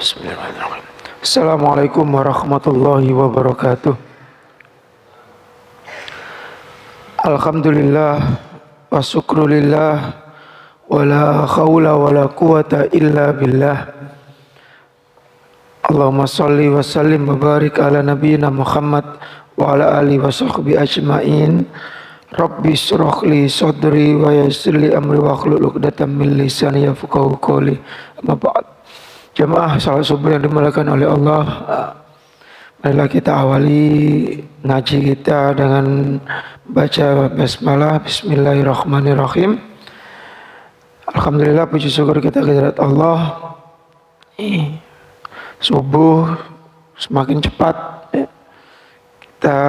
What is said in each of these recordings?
Bismillahirrahmanirrahim. Assalamualaikum warahmatullahi wabarakatuh. Alhamdulillah wa syukrulillah wa la khawla wa la quwata illa billah. Allahumma salli wa sallim wa barik ala nabiyyina Muhammad wa ala alihi wa sahbihi ajma'in. Rabbi shrah li sadri wa yassir li amri wa hlul 'uqdatam min lisani yafqahu qawli. Amma ba'd. Jemaah salat subuh yang dimuliakan oleh Allah, marilah kita awali ngaji kita dengan baca basmalah. Bismillahirrahmanirrahim. Alhamdulillah, puji syukur kita kehadirat Allah. Subuh semakin cepat, kita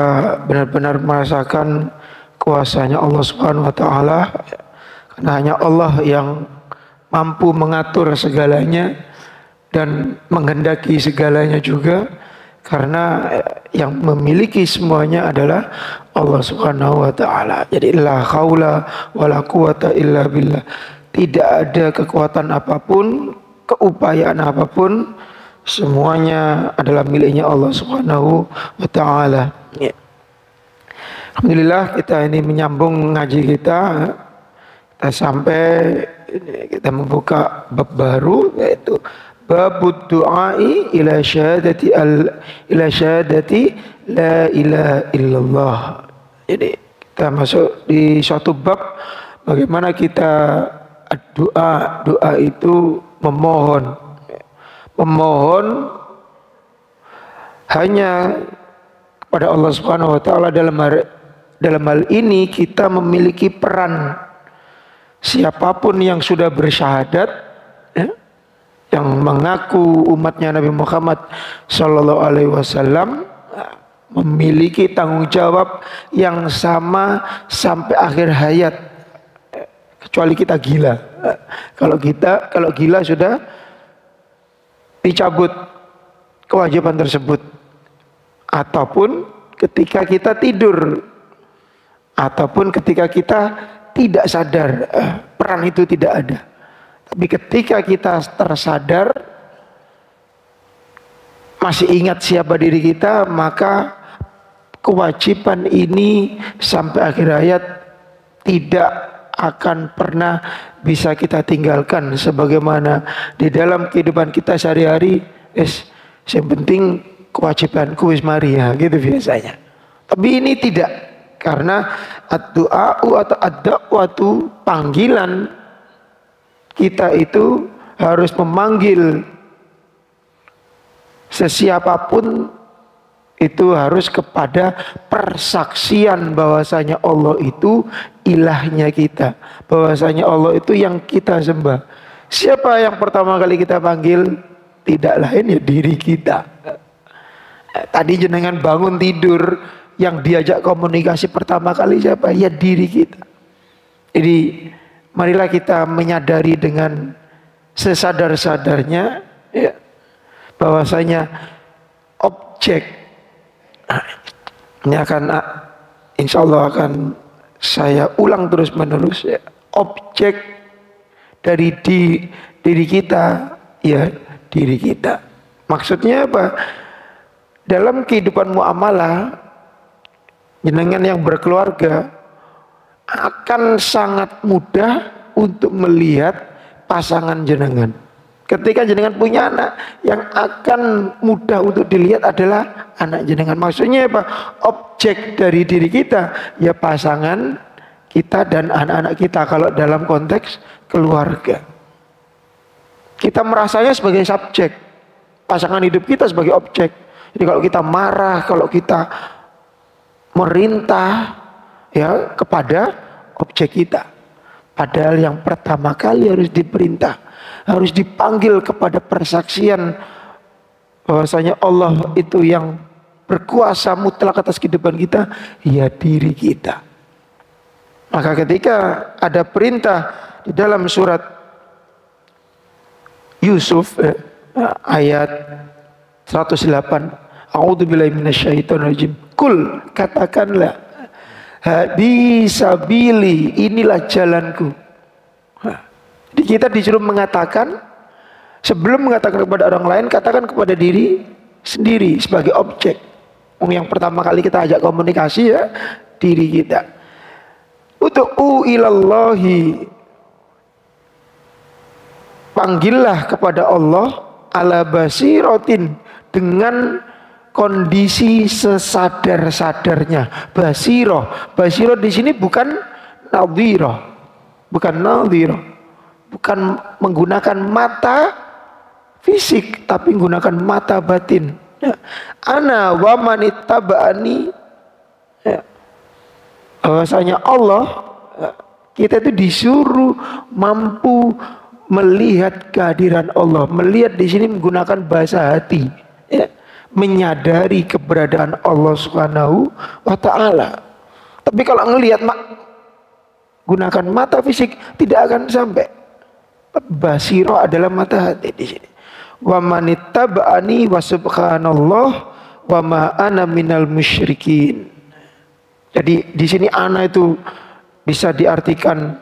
benar-benar merasakan kuasanya Allah Subhanahu wa taala, karena hanya Allah yang mampu mengatur segalanya dan menghendaki segalanya juga, karena yang memiliki semuanya adalah Allah Subhanahu wa taala. Jadi la haula wala quwata illa billah. Tidak ada kekuatan apapun, keupayaan apapun, semuanya adalah miliknya Allah Subhanahu wa taala. Ya. Alhamdulillah, kita ini menyambung ngaji kita sampai kita membuka bab baru, yaitu babud du'ai ila syahadati la ilaha illallah. Jadi kita masuk di suatu bab bagaimana kita doa itu memohon hanya kepada Allah Subhanahu wa taala. Dalam hal ini kita memiliki peran. Siapapun yang sudah bersyahadat, yang mengaku umatnya Nabi Muhammad Sallallahu Alaihi Wasallam, memiliki tanggung jawab yang sama sampai akhir hayat, kecuali kita gila. Kalau gila sudah dicabut kewajiban tersebut, ataupun ketika kita tidur, ataupun ketika kita tidak sadar, peran itu tidak ada. Tapi ketika kita tersadar, masih ingat siapa diri kita, maka kewajiban ini sampai akhir hayat tidak akan pernah bisa kita tinggalkan. Sebagaimana di dalam kehidupan kita sehari-hari, yang penting kewajibanku wis mari ya, gitu biasanya. Tapi ini tidak, karena ad-du'a'u atau ad-da'watu, panggilan kita itu harus memanggil sesiapapun, itu harus kepada persaksian bahwasanya Allah itu ilahnya kita, bahwasanya Allah itu yang kita sembah. Siapa yang pertama kali kita panggil? Tidak lain ya diri kita. Tadi jenengan bangun tidur, yang diajak komunikasi pertama kali siapa? Ya diri kita. Jadi marilah kita menyadari dengan sesadar-sadarnya, ya, bahwasanya objek ini akan, insya Allah akan saya ulang terus menerus, ya, objek dari diri kita, ya diri kita. Maksudnya apa? Dalam kehidupan muamalah, jenengan yang berkeluarga akan sangat mudah untuk melihat pasangan jenengan. Ketika jenengan punya anak, yang akan mudah untuk dilihat adalah anak jenengan. Maksudnya apa? Objek dari diri kita, ya pasangan kita dan anak-anak kita. Kalau dalam konteks keluarga, kita merasanya sebagai subjek, pasangan hidup kita sebagai objek. Jadi kalau kita marah, kalau kita merintah, ya kepada objek kita. Padahal yang pertama kali harus diperintah, harus dipanggil kepada persaksian bahwasanya Allah itu yang berkuasa mutlak atas kehidupan kita, ya diri kita. Maka ketika ada perintah di dalam surat Yusuf, ayat 108, A'udzubillahi minasyaitonirrajim. Kul, katakanlah, hadi sabili, inilah jalanku. Jadi kita disuruh mengatakan Sebelum mengatakan kepada orang lain, katakan kepada diri sendiri sebagai objek. Yang pertama kali kita ajak komunikasi ya diri kita. Ud'u ilallahi, panggillah kepada Allah ala basiratin, dengan kondisi sesadar-sadarnya. Basiro di sini bukan nadhiro, bukan menggunakan mata fisik, tapi menggunakan mata batin. Ya. Ana wa manittaba'ani, ya. Bahwasanya Allah, ya, kita itu disuruh mampu melihat kehadiran Allah. Melihat di sini menggunakan bahasa hati, ya. Menyadari keberadaan Allah Subhanahu wa taala. Tapi kalau ngelihat gunakan mata fisik tidak akan sampai. Basiro adalah mata hati di sini. Wa manittaba'ani wa subhanallah wa ma ana minal musyrikin. Jadi di sini ana itu bisa diartikan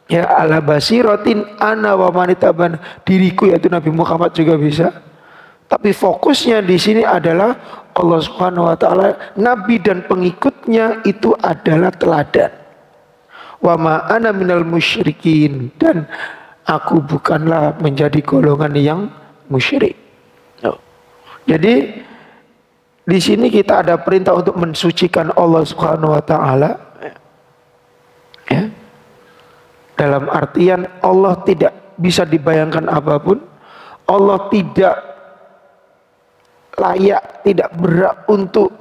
ya ala basiratin ana wa manittaba'ani, diriku yaitu Nabi Muhammad juga bisa. Tapi fokusnya di sini adalah Allah Subhanahu wa taala, nabi dan pengikutnya itu adalah teladan. Wa ma ana minal musyrikin, dan aku bukanlah menjadi golongan yang musyrik. Jadi di sini kita ada perintah untuk mensucikan Allah Subhanahu wa taala. Ya. Dalam artian Allah tidak bisa dibayangkan apapun. Allah tidak layak, tidak berhak untuk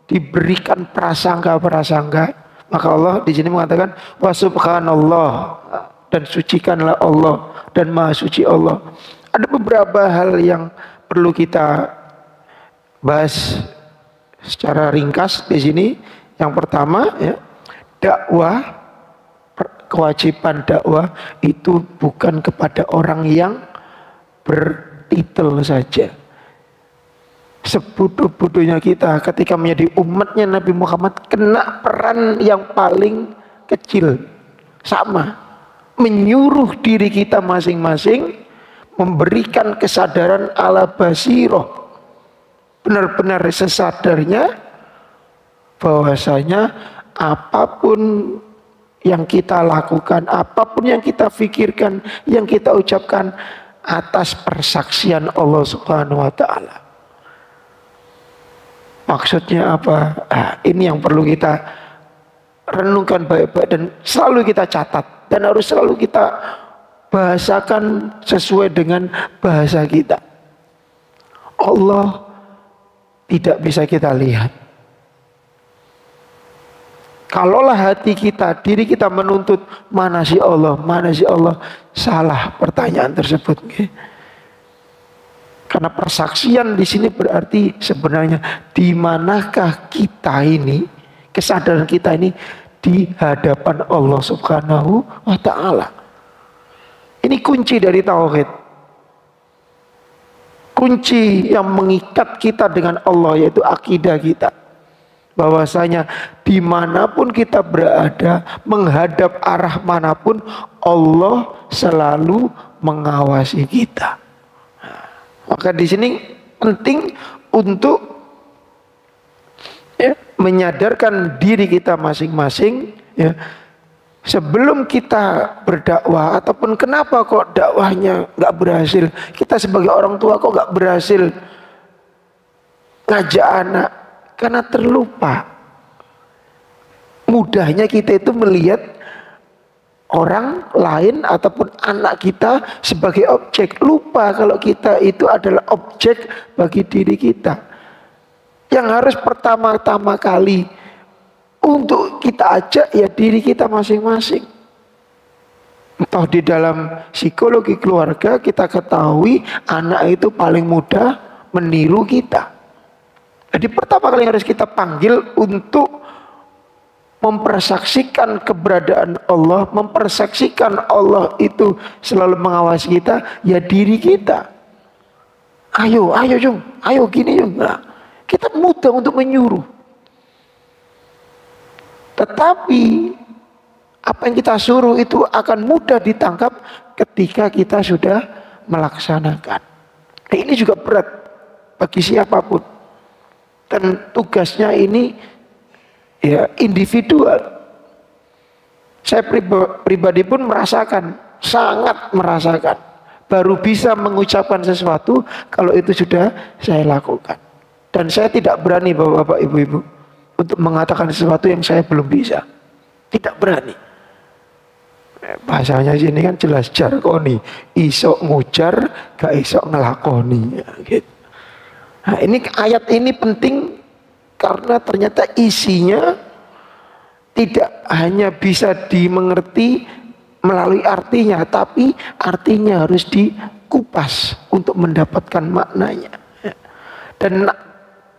diberikan prasangka-prasangka. Maka Allah di sini mengatakan wa subhanallah, dan sucikanlah Allah, dan maha suci Allah. Ada beberapa hal yang perlu kita bahas secara ringkas di sini. Yang pertama ya, dakwah, kewajiban dakwah itu bukan kepada orang yang bertitel saja. Sebodoh-bodohnya kita ketika menjadi umatnya Nabi Muhammad kena peran yang paling kecil, sama menyuruh diri kita masing-masing memberikan kesadaran ala basiroh, benar-benar sesadarnya bahwasanya apapun yang kita lakukan, apapun yang kita pikirkan, yang kita ucapkan atas persaksian Allah Subhanahu wa taala. Maksudnya apa? Ini yang perlu kita renungkan baik-baik dan selalu kita catat, dan harus selalu kita bahasakan sesuai dengan bahasa kita. Allah tidak bisa kita lihat. Kalaulah hati kita, diri kita menuntut mana sih Allah, mana sih Allah, salah pertanyaan tersebut. Karena persaksian di sini berarti sebenarnya di manakah kita ini, kesadaran kita ini di hadapan Allah Subhanahu wa taala. Ini kunci dari tauhid. Kunci yang mengikat kita dengan Allah yaitu akidah kita. Bahwasanya dimanapun kita berada, menghadap arah manapun, Allah selalu mengawasi kita. Maka di sini penting untuk ya, menyadarkan diri kita masing-masing ya, sebelum kita berdakwah, ataupun kenapa kok dakwahnya nggak berhasil, kita sebagai orang tua kok nggak berhasil ngajak anak, karena terlupa. Mudahnya kita itu melihat orang lain ataupun anak kita sebagai objek. Lupa kalau kita itu adalah objek bagi diri kita. Yang harus pertama-tama kali untuk kita ajak ya diri kita masing-masing. Entah di dalam psikologi keluarga kita ketahui anak itu paling mudah meniru kita. Jadi pertama kali harus kita panggil untuk mempersaksikan keberadaan Allah, mempersaksikan Allah itu selalu mengawasi kita, ya diri kita. Ayo Jung, ayo gini Jung. Nah, kita mudah untuk menyuruh. Tetapi apa yang kita suruh itu akan mudah ditangkap ketika kita sudah melaksanakan. Nah, ini juga berat bagi siapapun. Dan tugasnya ini ya individual. Saya pribadi pun merasakan, sangat merasakan. Baru bisa mengucapkan sesuatu kalau itu sudah saya lakukan. Dan saya tidak berani bapak-bapak ibu-ibu untuk mengatakan sesuatu yang saya belum bisa. Tidak berani. Bahasanya sini kan jelas jarkoni. Isok ngujar, gak isok ngelakoni. Ya, gitu. Nah, ini ayat ini penting karena ternyata isinya tidak hanya bisa dimengerti melalui artinya, tapi artinya harus dikupas untuk mendapatkan maknanya. Dan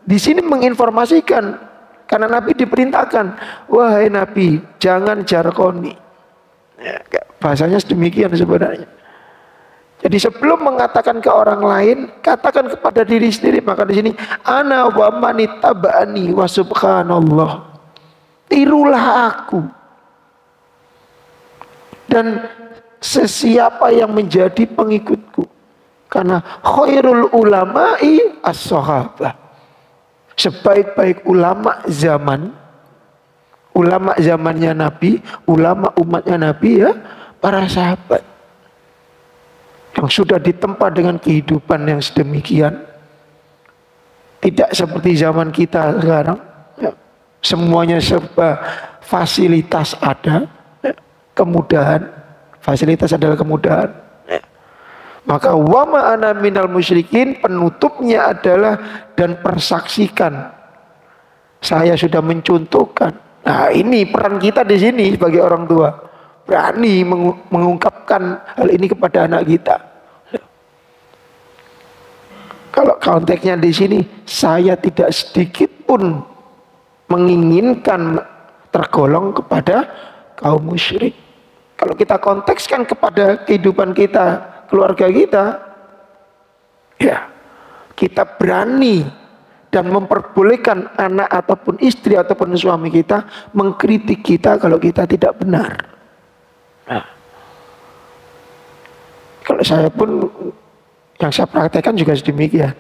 di sini menginformasikan karena Nabi diperintahkan, wahai Nabi, jangan jarkoni. Ya, bahasanya sedemikian sebenarnya. Jadi sebelum mengatakan ke orang lain, katakan kepada diri sendiri. Maka di sini, ana wa manittaba'ani wa subhanallah. Tirulah aku. Dan sesiapa yang menjadi pengikutku. Karena khairul ulama'i as-sahabah. Sebaik-baik ulama zamannya Nabi, ulama umatnya Nabi ya, para sahabat. Yang sudah ditempa dengan kehidupan yang sedemikian. Tidak seperti zaman kita sekarang ya, semuanya serba fasilitas ada ya, kemudahan. Fasilitas adalah kemudahan ya. Maka wa ma ana minal musyrikin, penutupnya adalah dan persaksikan saya sudah mencontohkan. Nah, ini peran kita di sini sebagai orang tua. Berani mengungkapkan hal ini kepada anak kita. Kalau konteksnya di sini, saya tidak sedikit pun menginginkan tergolong kepada kaum musyrik. Kalau kita kontekskan kepada kehidupan kita, keluarga kita, ya kita berani dan memperbolehkan anak ataupun istri ataupun suami kita mengkritik kita kalau kita tidak benar. Nah, kalau saya pun yang saya praktekkan juga sedemikian.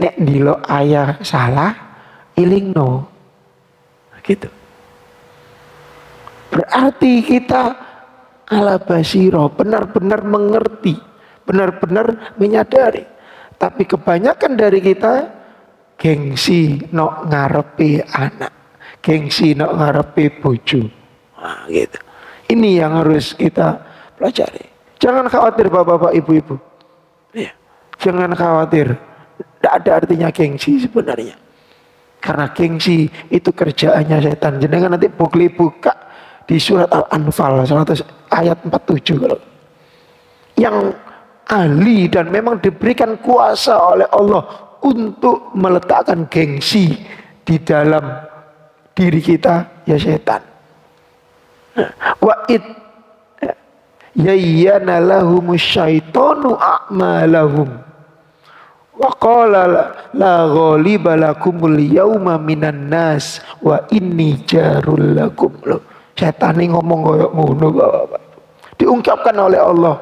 Nek dilo ayah salah, iling no, gitu. Berarti kita ala basiro, benar-benar mengerti, benar-benar menyadari. Tapi kebanyakan dari kita gengsi nok ngarepe anak, gengsi nok ngarepe bojo. Nah, gitu. Ini yang harus kita pelajari. Jangan khawatir bapak-bapak, ibu-ibu. Ya, jangan khawatir. Tidak ada artinya gengsi sebenarnya. Karena gengsi itu kerjaannya setan. Jangan nanti buka di surat Al-Anfal ayat 47 kalau. Yang ahli dan memang diberikan kuasa oleh Allah untuk meletakkan gengsi di dalam diri kita, ya setan. Wa'id yayyana lahumus syaitonu a'malahum wa qala la ghaliba lakumul yawma minan nas wa inni jarul lakum. Setan ini ngomong koyok ngono Bapak. Diungkapkan oleh Allah.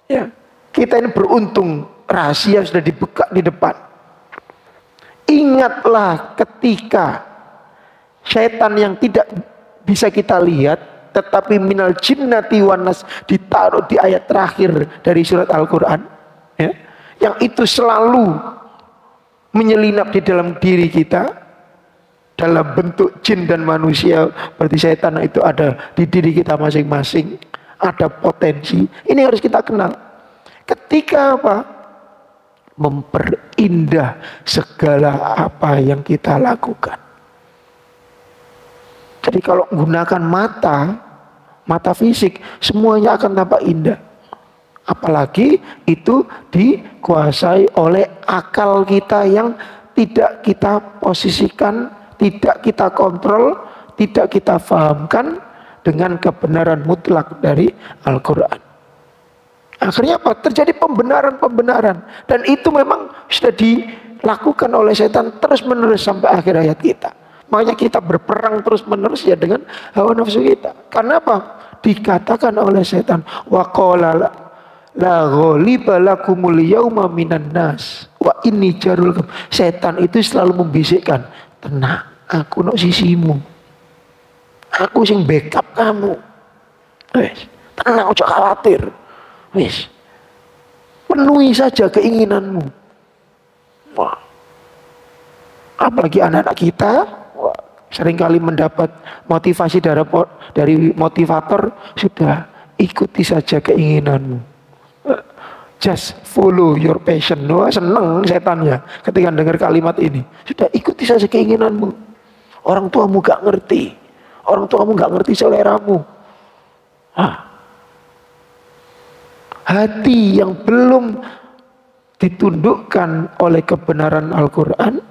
Ya, kita ini beruntung, rahasia sudah dibuka di depan. Ingatlah ketika setan yang tidak bisa kita lihat tetapi minal jinnati wan nas ditaruh di ayat terakhir dari surat Al-Qur'an ya, yang itu selalu menyelinap di dalam diri kita dalam bentuk jin dan manusia. Berarti setan itu ada di diri kita masing-masing, ada potensi. Ini harus kita kenal. Ketika apa? Memperindah segala apa yang kita lakukan. Jadi kalau menggunakan mata fisik, semuanya akan tampak indah. Apalagi itu dikuasai oleh akal kita yang tidak kita posisikan, tidak kita kontrol, tidak kita fahamkan dengan kebenaran mutlak dari Al-Quran. Akhirnya apa? Terjadi pembenaran-pembenaran. Dan itu memang sudah dilakukan oleh setan terus menerus sampai akhir hayat kita. Makanya kita berperang terus menerus ya dengan hawa nafsu kita. Karena apa? Dikatakan oleh setan, wa qala la ghaliba lakumul yauma minan nas wa inni jarul. Setan itu selalu membisikkan, tenang, aku nok sisimu. Aku sing backup kamu. Wes, tenang, ojo khawatir. Wes, penuhi saja keinginanmu. Wah. Apalagi anak-anak kita seringkali mendapat motivasi dari motivator, sudah ikuti saja keinginanmu. Just follow your passion. Wah, seneng setannya ketika dengar kalimat ini. Sudah ikuti saja keinginanmu. Orang tuamu gak ngerti. Orang tuamu gak ngerti seleramu. Hati yang belum ditundukkan oleh kebenaran Al-Quran,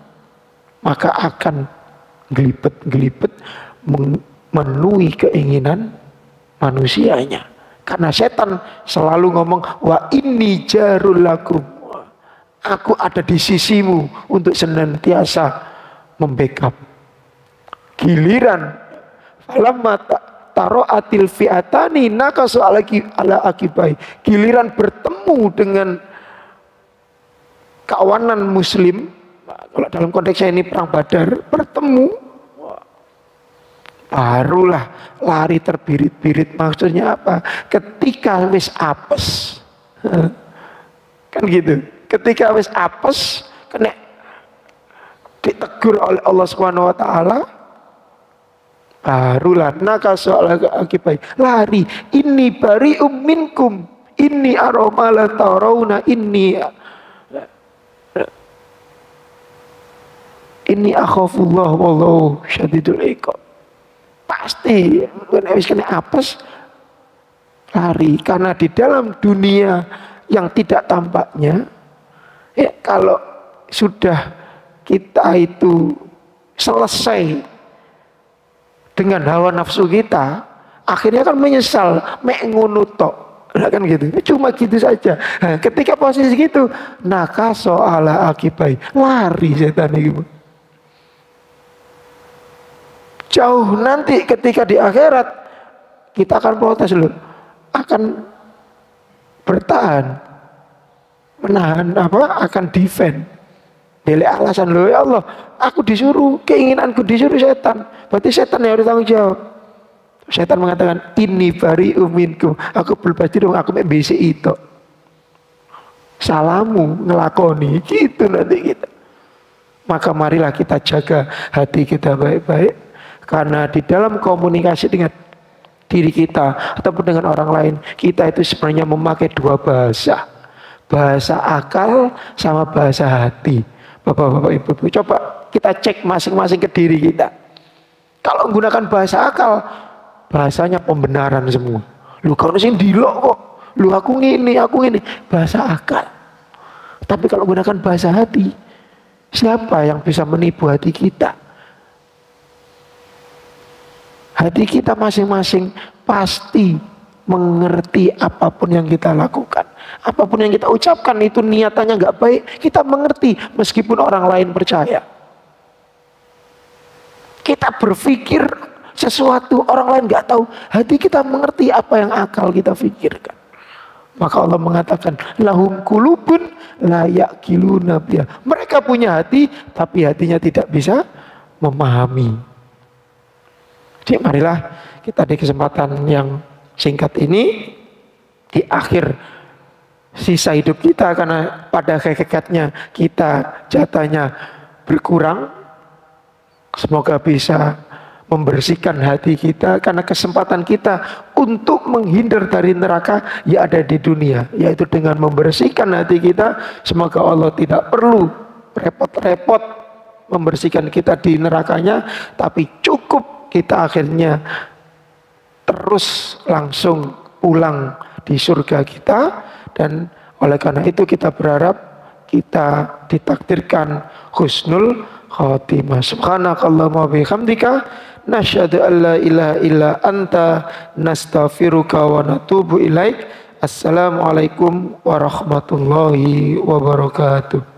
maka akan gelipet-gelipet memenuhi keinginan manusianya. Karena setan selalu ngomong, wa inni jarul lakum, aku ada di sisimu untuk senantiasa membackup. Giliran falamma taro'atil fi'atani nakasu ala akibai, giliran bertemu dengan kawanan muslim, kalau dalam konteksnya ini perang Badar, bertemu, barulah lari terbirit-birit. Maksudnya apa? Ketika wis apes, kan gitu. Ketika wis apes, kena ditegur oleh Allah Subhanahu Wa Taala, barulah nakasu ala akibai, lari. Ini bari'um minkum, ini aromala tarawna, ini akhafullah wallahu syadidul iqab. Pasti habis kena apes lari. Karena di dalam dunia yang tidak tampaknya, ya, kalau sudah kita itu selesai dengan hawa nafsu kita, akhirnya kan menyesal, mek ngono tok. Nah, kan gitu, cuma gitu saja. Nah, ketika posisi gitu, nakaso ala akibai, lari setan itu. Jauh nanti ketika di akhirat kita akan protes loh, akan bertahan, menahan apa? Akan defend. Beli alasan loh, ya Allah, aku disuruh, keinginanku disuruh setan. Berarti setan yang harus tanggung jawab. Setan mengatakan, ini bari'um minkum, aku berbagi dong, aku membesi itu. Salamu ngelakoni, gitu nanti kita. Maka marilah kita jaga hati kita baik-baik. Karena di dalam komunikasi dengan diri kita ataupun dengan orang lain, kita itu sebenarnya memakai dua bahasa. Bahasa akal sama bahasa hati. Bapak-bapak, ibu-ibu, coba kita cek masing-masing ke diri kita. Kalau menggunakan bahasa akal, bahasanya pembenaran semua. Lu kau sing dilok kok. Lu aku ngini. Bahasa akal. Tapi kalau menggunakan bahasa hati, siapa yang bisa menipu hati kita? Hati kita masing-masing pasti mengerti apapun yang kita lakukan. Apapun yang kita ucapkan itu niatannya nggak baik, kita mengerti meskipun orang lain percaya. Kita berpikir sesuatu orang lain nggak tahu, hati kita mengerti apa yang akal kita pikirkan. Maka Allah mengatakan, lahum kulubun la ya'qiluna biha. Mereka punya hati, tapi hatinya tidak bisa memahami. Jadi marilah kita di kesempatan yang singkat ini, di akhir sisa hidup kita, karena pada hakikatnya kita jatahnya berkurang, semoga bisa membersihkan hati kita, karena kesempatan kita untuk menghindar dari neraka ya ada di dunia, yaitu dengan membersihkan hati kita. Semoga Allah tidak perlu repot-repot membersihkan kita di nerakanya, tapi cukup kita akhirnya terus langsung pulang di surga kita. Dan oleh karena itu kita berharap kita ditakdirkan husnul khatimah. Subhanakallahumma bihamdika nasyhadu an la ilaha illa anta nastaghfiruka wa natubu ilaik. Assalamualaikum warahmatullahi wabarakatuh.